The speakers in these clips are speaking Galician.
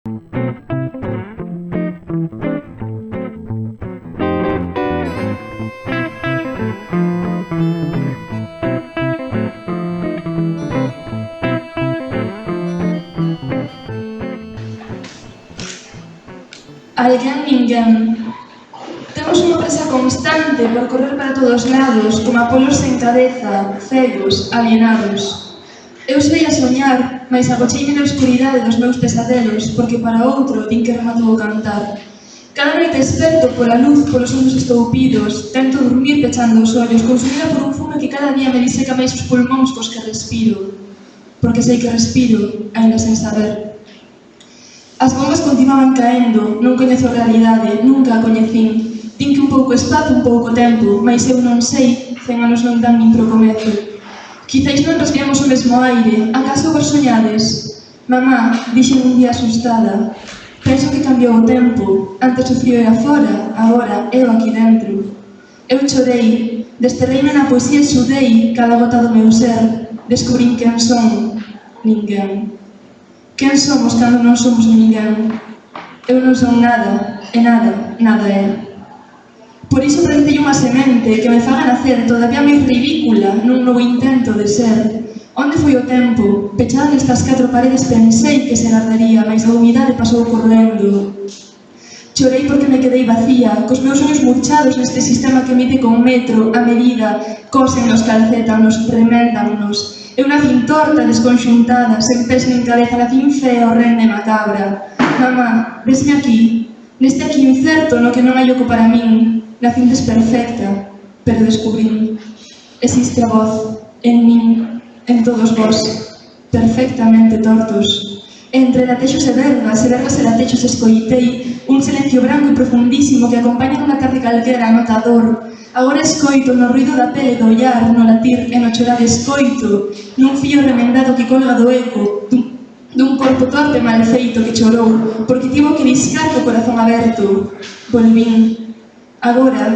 Alguén, ninguén. Temos unha presa constante por correr para todos lados, como apolos sen cabeza, cegos, alienados. Eu sei a soñar, mais agocheime na oscuridade dos meus pesadelos, porque para outro din que rematou o cantar. Cada noite desperto pola luz, polos ollos estoupidos, tento dormir pechando os ollos, consumida por un fume que cada día me diseca máis os pulmóns cos que respiro. Porque sei que respiro, aínda sen saber. As bombas continuaban caendo, non coñezo a realidade, nunca a coñecín. Din que un pouco espazo, un pouco tempo, mais eu non sei, 100 anos non dan nin pro comezo. Quizáis non respiramos o mesmo aire, acaso vos soñades? Mamá, dixen un día asustada, penso que cambiou o tempo, antes o frío era fora, agora eu aquí dentro. Eu chorei, desterreime na poesía e sudei cada gota do meu ser, descubrín quen son, ninguén. Quen somos cando non somos ninguén? Eu non son nada, e nada, nada é. Por iso plantei unha semente que me faga nacer todavía máis ridícula nun novo intento de ser. Onde foi o tempo? Pechada nestas 4 paredes pensei que se ardería, mais a humidade pasou correndo. Chorei porque me quedei vacía, cos meus ollos murchados neste sistema que mide con metro, a medida, cosen-nos, calcétanos, reméndannos. Eu nacín torta, desconxuntada, sen pés nin cabeza, nacín fea, horrenda e macabra. Mamá, vesme aquí, neste aquí incerto no que non hai oco para min. Nacín desperfecta, pero descubrín. Existe a voz, en min, en todos vós, perfectamente tortos. Entre latexos e vergas e latexos escoitei un silencio branco e profundísimo que acompaña nunha tarde calquera anotador. Agora escoito no ruido da pele do ollar, no latir e no chorar escoito, nun fío remendado que colga do eco, dun corpo torpe e mal feito que chorou, porque tivo que discar co corazón aberto. Volvín. Agora,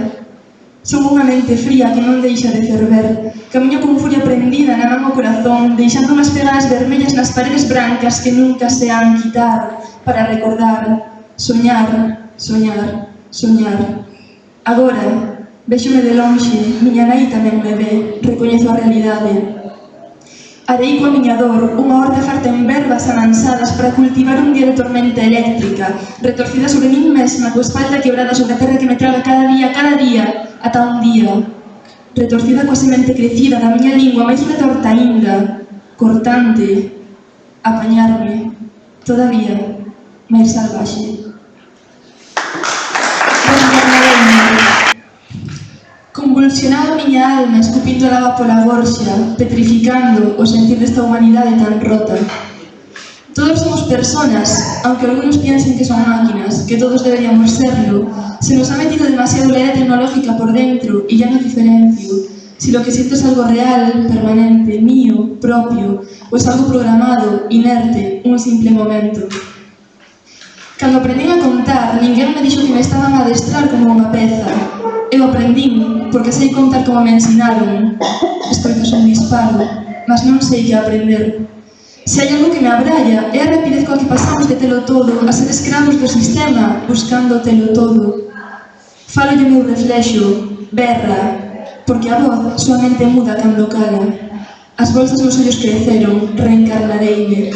son unha mente fría que non deixa de ferver. Camiño con furia prendida na man o corazón, deixando unhas pegadas vermellas nas paredes brancas que nunca se han quitar, para recordar, soñar, soñar, soñar. Agora, véxome de lonxe, miña nai tamén me ve, recoñezo a realidade. Arei coa miña dor, unha horta farta en verbas amansadas para cultivar un día de tormenta eléctrica, retorcida sobre min mesma, coa espalda quebrada sobre a terra que me traga cada día, ata un día. Retorcida coa semente crecida da miña lingua, máis retorta aínda, cortante, apañarme, todavía, máis salvaxe. Convulsionaba a miña alma, escupindo a lava pola gorxa, petrificando o sentir desta humanidade tan rota. Todos somos personas, aunque algunos piensen que son máquinas, que todos deberíamos serlo. Se nos ha metido demasiado la era tecnológica por dentro y ya no diferencio si lo que siento es algo real, permanente, mío, propio, o es algo programado, inerte, un simple momento. Cando aprendín a contar, ninguén me dixo que me estaban a adestrar como unha peza. Eu aprendín, porque sei contar como me ensinaron. Escoito son disparo, mas non sei que aprender. Se hai algo que me abralla, é a rapidez coa que pasamos de telo todo, a ser escravos do sistema, buscando telo todo. Falo de meu reflexo, berra, porque a voz soamente muda cando cala. As bolsas nos ollos creceron, reencarnareime.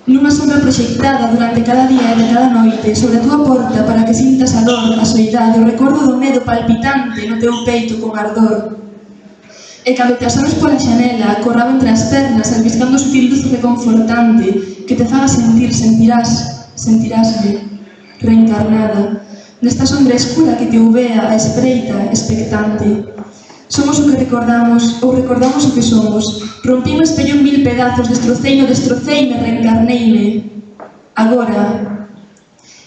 Nunha sombra proxectada durante cada día e de cada noite sobre a túa porta para que sintas a dor, a soidade, o recordo do medo palpitante no teu peito con ardor. E cando te asomes pola xanela, corrado entre as pernas, albiscando o sutil luz reconfortante que te faga sentir, sentirásme, reencarnada, nesta sombra escura que te uvea a espreita, expectante. Somos o que recordamos, ou recordamos o que somos. Rompí o espello en 1000 pedazos, destroceime, reencarneime. Agora,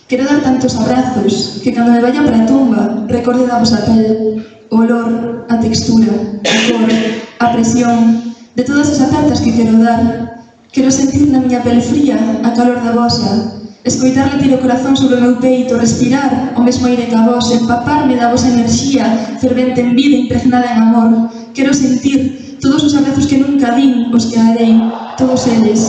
quero dar tantos abrazos que cando me vaya para a tumba recorde da vosa pel, o olor, a textura, a cor, a presión de todas as apertas que quero dar. Quero sentir na miña pel fría a calor da vosa, escoitar latir o corazón sobre o meu peito, respirar o mesmo aire que a vos, empaparme da vosa enerxía, fervente en vida, impregnada en amor. Quero sentir todos os abrazos que nunca din, os que darei, todos eles,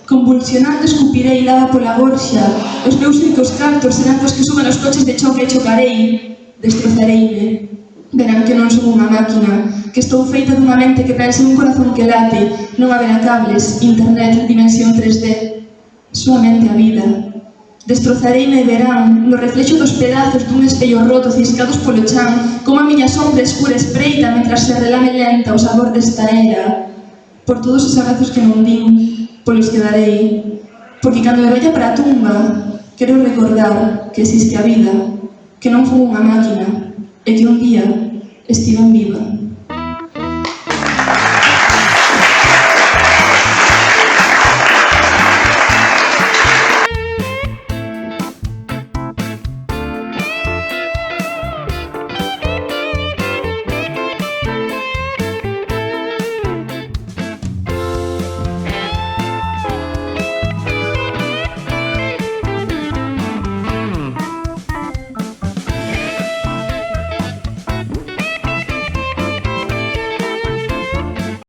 Convulsionando escupirei lava pola gorxa, os meus únicos cartos serán cos que suban os coches de choque e chocarei, destrozareime. Verán que non son unha máquina, que estou feita dunha mente que pensa nun corazón que late, non haberá cables, internet, dimensión 3D, soamente a vida. Destrozareime e verán, no reflexo dos pedazos dun espello roto ciscados polo chan, como a miña sombra escura espreita mentras se relame lenta o sabor desta era. Por todos os abrazos que non din, polos que darei, porque cando me vaya para a tumba, quero recordar que existe a vida, que non foi unha máquina, e que un día estiven viva.